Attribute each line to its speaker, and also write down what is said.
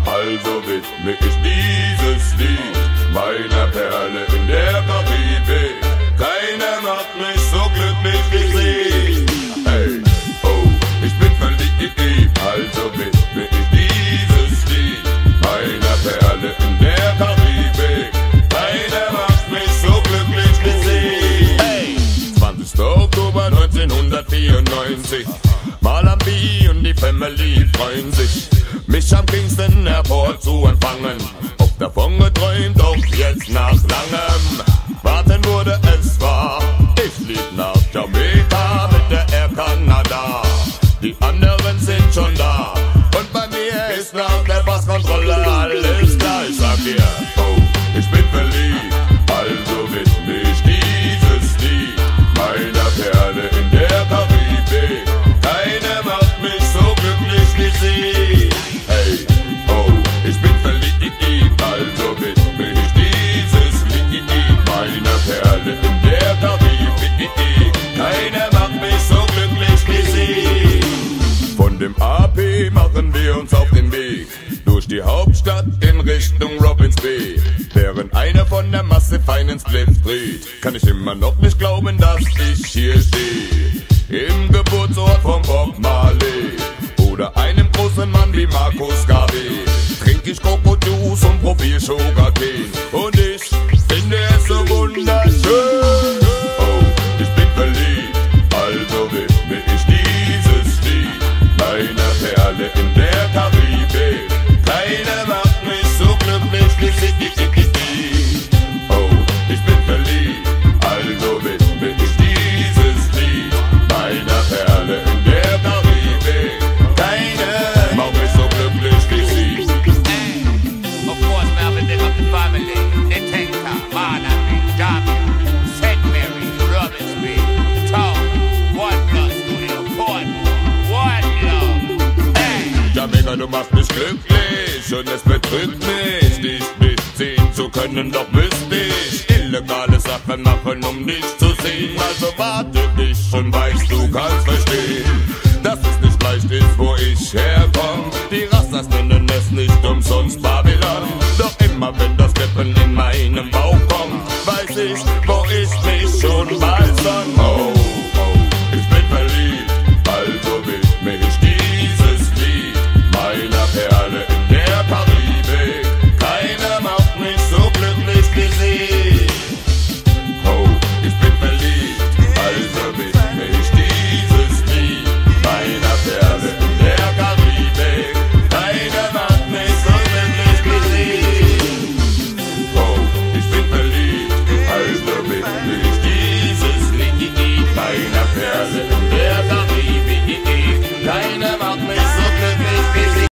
Speaker 1: Also widme ich dieses Lied meiner Perle in der Karibik. Keiner macht mich so glücklich wie sie. Hey, oh, ich bin verliebt, also widme ich dieses Lied meiner Perle in der Karibik. Keiner macht mich so glücklich wie sie. Hey, 20. Oktober 1994, Marlon B und die Family freuen sich, mich am Kingston Airport zu empfangen. Oft davon geträumt, doch jetzt nach langem Warten wurde es wahr. Ich flieg nach Jamaika mit der Air Canada. Die anderen sind schon da und bei mir ist nach der Passkontrolle alles klar. Ich sag dir, oh, ich bin verliebt, also widme ich dieses Lied meiner Perle in der Karibik. Keiner macht mich so glücklich wie sie. Hey, oh, ich bin verliebt, also widme ich dieses Lied meiner Perle in der Karibik. Keiner macht mich so glücklich wie sie. Von dem AP machen wir uns auf den Weg durch die Hauptstadt in Richtung Robins Bay. Während einer von der Masse feinen Spliff dreht, kann ich immer noch nicht glauben, dass ich hier stehe. Im Geburtsort von Bob Marley oder einem großen Mann wie Marcus Garvey. Trink ich Krokodiljuice und probier Sugarcane und ich finde es so wunderschön. Oh, ich bin verliebt, also widme ich dieses Lied meiner Perle in der Karibik. Keiner macht mich so glücklich wie sie. Oh, ich bin verliebt, also widme ich dieses Lied meiner Perle in der Karibik. Keiner macht mich so glücklich wie sie.
Speaker 2: Of course, Melvin, big up the family. Etenka, Manabi, Gambia, St. Mary, Robins Bay, Town, One Plus Studio, Port, One Love. Hey!
Speaker 1: Jamaika, du machst mich glücklich und es betrügt mich, dich nicht sehen zu können, doch müsste ich illegale Sachen machen, um dich zu sehen. Also warte dich und weißt, du kannst verstehen, dass es nicht leicht ist, wo ich herkomme. Die Rastas nennen es nicht umsonst Babylon. Doch immer wenn das Kippen in meinem Bauch kommt, weiß ich, wo ich mich schon bald sonst